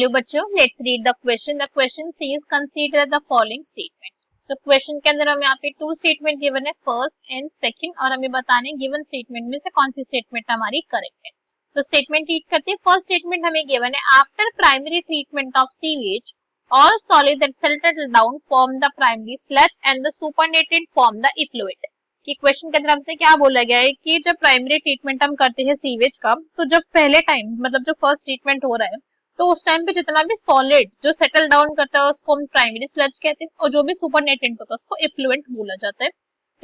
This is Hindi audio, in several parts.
हेलो बच्चों, let's read the question. The question says consider the following statement. So question के अंदर हमें यहाँ पे टू स्टेटमेंट गिवन है, फर्स्ट एंड सेकंड, और हमें बताने गिवन स्टेटमेंट में से कौन सी स्टेटमेंट हमारी करेक्ट है। तो स्टेटमेंट रीड करते हैं। फर्स्ट स्टेटमेंट हमें गिवन है, after primary treatment of sewage all solid that settle down form the primary sludge and the supernatant form the effluent. कि क्वेश्चन के अंदर हमसे क्या बोला गया है कि जब प्राइमरी ट्रीटमेंट हम करते हैं सीवेज का, तो जब पहले टाइम मतलब जो फर्स्ट ट्रीटमेंट हो रहा है तो उस टाइम पे जितना भी सॉलिड जो सेटल डाउन करता है उसको हम प्राइमरी स्लज कहते हैं, और जो भी सुपरनेटेंट होता है उसको इफ्लुएंट बोला जाता है।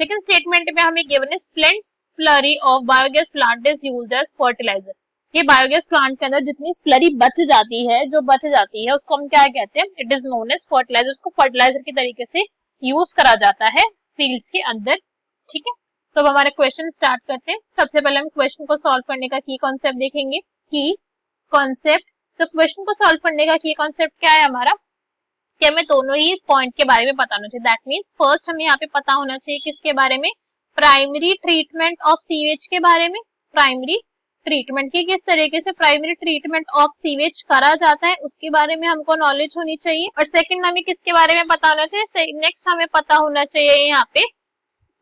सेकंड स्टेटमेंट में हमें गिवन है, spent slurry of biogas plant is used as fertiliser. ये बायोगैस प्लांट के अंदर जितनी स्लरी बच जाती है उसको हम क्या कहते हैं, it is known as fertiliser. उसको फर्टिलाइजर के तरीके से यूज करा जाता है फील्ड्स के अंदर। ठीक है, तो अब हमारे क्वेश्चन स्टार्ट करते हैं। सबसे पहले हम क्वेश्चन को सॉल्व करने का की कॉन्सेप्ट देखेंगे। की कॉन्सेप्ट, तो क्वेश्चन को सॉल्व करने का की कॉन्सेप्ट क्या है हमारा, कि हमें दोनों ही पॉइंट के बारे में पता होना चाहिए। दैट मींस फर्स्ट हमें यहाँ पे पता होना चाहिए किसके बारे में, प्राइमरी ट्रीटमेंट ऑफ सीवेज के बारे में। प्राइमरी ट्रीटमेंट की किस तरीके से प्राइमरी ट्रीटमेंट ऑफ सीवेज करा जाता है उसके बारे में हमको नॉलेज होनी चाहिए। और सेकंड हमें किसके बारे में पता होना चाहिए, नेक्स्ट हमें पता होना चाहिए यहाँ पे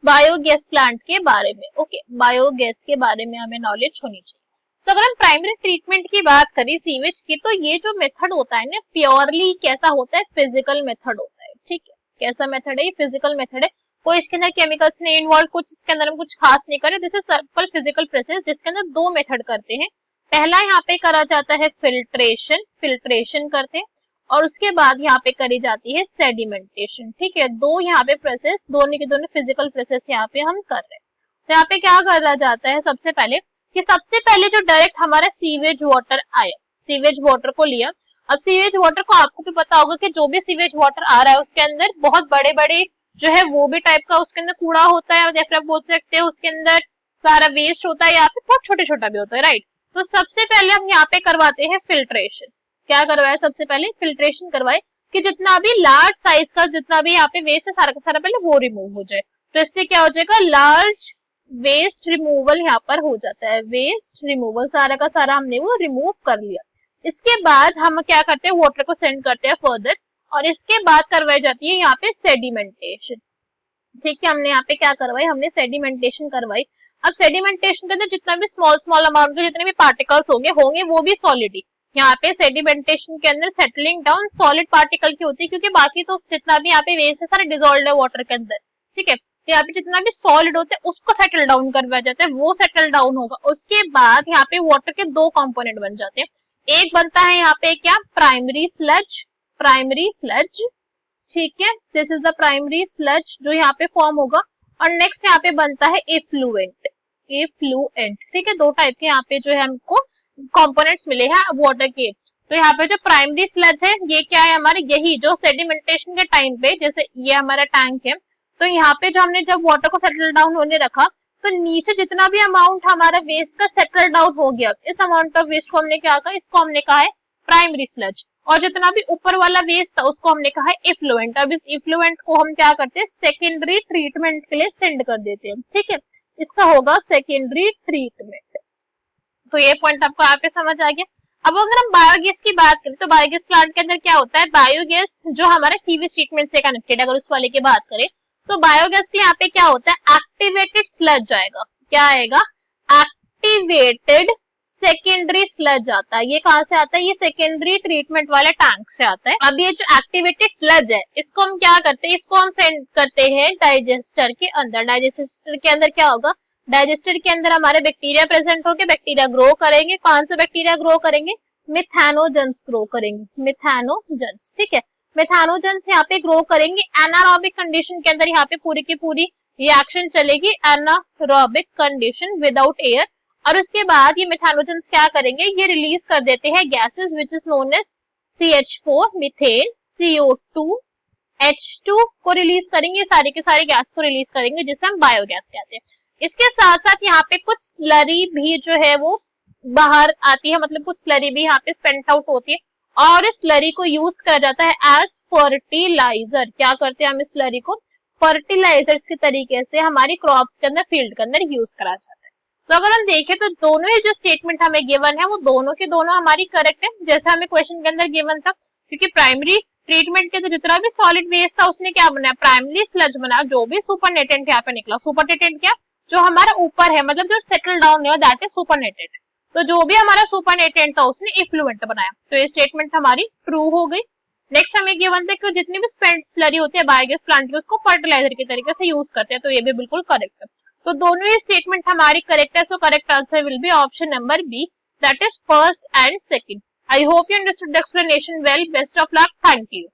बायोगैस प्लांट के बारे में। ओके, बायोगैस के बारे में हमें नॉलेज होनी चाहिए। तो अगर हम प्राइमरी ट्रीटमेंट की बात करें सीवेज की, तो ये जो मेथड होता है ना, प्योरली कैसा होता है, फिजिकल मेथड होता है। ठीक है, कैसा मेथड है, ये फिजिकल मेथड है। कोई इसके अंदर केमिकल्स नहीं इन्वॉल्व, कुछ इसके अंदर हम कुछ खास नहीं करे। This is simple physical process जिसके अंदर दो मेथड करते हैं। पहला यहाँ पे करा जाता है फिल्ट्रेशन करते हैं, और उसके बाद यहाँ पे करी जाती है सेडिमेंटेशन। ठीक है, दो यहाँ पे प्रोसेस, दोनों के दोनों फिजिकल प्रोसेस यहाँ पे हम कर रहे हैं। तो यहाँ पे क्या करा जाता है, सबसे पहले जो डायरेक्ट हमारा सीवेज वाटर आया, सीवेज वाटर को लिया। अब सीवेज वाटर को आपको भी पता होगा कि जो भी सीवेज वाटर आ रहा है उसके अंदर बहुत बड़े बड़े जो है वो भी टाइप का उसके अंदर कूड़ा होता है, या फिर आप बोल सकते हैं उसके अंदर सारा वेस्ट होता है, या फिर बहुत छोटे छोटा भी होता है, राइट। तो सबसे पहले हम यहाँ पे करवाते हैं फिल्ट्रेशन। क्या करवाए, सबसे पहले फिल्ट्रेशन करवाए कि जितना भी लार्ज साइज का जितना भी यहाँ पे वेस्ट है सारा का सारा पहले वो रिमूव हो जाए। तो इससे क्या हो जाएगा, लार्ज वेस्ट रिमूवल यहाँ पर हो जाता है। वेस्ट रिमूवल सारा का सारा हमने वो रिमूव कर लिया। इसके बाद हम क्या करते हैं, वाटर को सेंड करते हैं फर्दर, और इसके बाद करवाई जाती है यहाँ पे सेडिमेंटेशन। ठीक है, हमने यहाँ पे क्या करवाई, हमने सेडिमेंटेशन करवाई। अब सेडिमेंटेशन के अंदर जितना भी स्मॉल अमाउंट के जितने भी पार्टिकल्स होंगे वो भी सॉलिड ही यहाँ पे सेडिमेंटेशन के अंदर सेटलिंग डाउन सॉलिड पार्टिकल की होती है, क्योंकि बाकी तो जितना भी यहाँ पे वेस्ट है सारा डिसॉल्व्ड है वाटर के अंदर। ठीक है, तो यहाँ पे जितना भी सॉलिड होता है उसको सेटल डाउन करवाया जाता है, वो सेटल डाउन होगा। उसके बाद यहाँ पे वाटर के दो कंपोनेंट बन जाते हैं। एक बनता है यहाँ पे क्या, प्राइमरी स्लज। ठीक है, this is the primary sludge जो यहाँ पे फॉर्म होगा। और नेक्स्ट यहाँ पे बनता है इफ्लुएंट। ठीक है, दो टाइप के यहाँ पे जो है हमको कंपोनेंट्स मिले हैं वाटर के। तो यहाँ पे जो प्राइमरी स्लज है ये क्या है हमारे, यही जो सेडिमेंटेशन के टाइम पे, जैसे ये हमारा टैंक है, तो यहाँ पे जो हमने जब वाटर को सेटल डाउन होने रखा तो नीचे जितना भी अमाउंट हमारा वेस्ट का सेटल डाउन हो गया, इस अमाउंट ऑफ वेस्ट को हमने क्या कहा, इसको हमने कहा है प्राइमरी स्लज। और जितना भी ऊपर वाला वेस्ट था उसको हमने कहा है इफ्लुएंट। अब इस इफ्लुएंट को हम क्या करते हैं, सेकेंडरी ट्रीटमेंट के लिए सेंड कर देते हैं। ठीक है, इसका होगा सेकेंडरी ट्रीटमेंट। तो ये पॉइंट आपको यहाँ पे समझ आ गया। अब अगर हम बायोगैस की बात करें तो बायोगैस प्लांट के अंदर क्या होता है, बायोगैस जो हमारा सीवेज ट्रीटमेंट से कनेक्टेड, अगर उस वाले की बात करें तो बायोगैस के यहाँ पे क्या होता है, एक्टिवेटेड स्लज आएगा। क्या आएगा, एक्टिवेटेड सेकेंडरी स्लज आता है। ये कहां से आता है, ये सेकेंडरी ट्रीटमेंट वाले टैंक से आता है। अब ये जो एक्टिवेटेड स्लज है इसको हम क्या करते हैं, इसको हम सेंड करते हैं डाइजेस्टर के अंदर। डाइजेस्टर के अंदर क्या होगा, डाइजेस्टर के अंदर हमारे बैक्टीरिया प्रेजेंट होकर बैक्टीरिया ग्रो करेंगे। कौन से बैक्टीरिया ग्रो करेंगे, मिथेनोजेंस ग्रो करेंगे, मिथेनोजेंस। ठीक है, मिथेनोजेंस यहाँ पे ग्रो करेंगे। एनारोबिक कंडीशन के अंदर यहाँ पे पूरी की पूरी रिएक्शन चलेगी, एनारोबिक कंडीशन विदाउट एयर। और उसके बाद ये मिथेनोजेंस क्या करेंगे, ये रिलीज कर देते हैं gases which is known as CH4 methane, CO2 H2 को रिलीज करेंगे, सारे के सारे गैस को रिलीज करेंगे जिसे हम बायोगैस कहते हैं। इसके साथ साथ यहाँ पे कुछ स्लरी भी जो है वो बाहर आती है, मतलब कुछ स्लरी भी यहाँ पे स्पेंट आउट होती है, और इस स्लरी को यूज किया जाता है एज फर्टिलाइजर। क्या करते हैं हम, इस स्लरी को फर्टिलाइजर्स के तरीके से हमारी क्रॉप्स के अंदर, फील्ड के अंदर यूज करा जाता है। तो अगर हम देखें तो दोनों ही जो स्टेटमेंट हमें गिवन है वो दोनों के दोनों हमारी करेक्ट है, जैसा हमें क्वेश्चन के अंदर गिवन था, क्योंकि प्राइमरी ट्रीटमेंट के अंदर जितना भी सॉलिड वेस्ट था उसने क्या बनाया, प्राइमरी स्लज बना, जो भी सुपरनेटेंट यहाँ पे निकला, सुपरनेटेंट क्या, जो हमारा ऊपर है, मतलब जो सेटल डाउन है दैट इज सुपरनेटेंट, तो जो भी हमारा सुपरनेटेंट था उसने इफ्लुएंट बनाया, तो ये स्टेटमेंट हमारी ट्रू हो गई। नेक्स्ट हमें गिवन था कि जितनी भी स्पेंट स्लरी होती है बायोगैस प्लांट की उसको फर्टिलाइजर के तरीके से यूज करते हैं, तो ये भी बिल्कुल करेक्ट है। तो दोनों ही स्टेटमेंट हमारी करेक्ट है, so correct answer will be option number B, that is first and second. I hope you understood the explanation well, best of luck, thank you.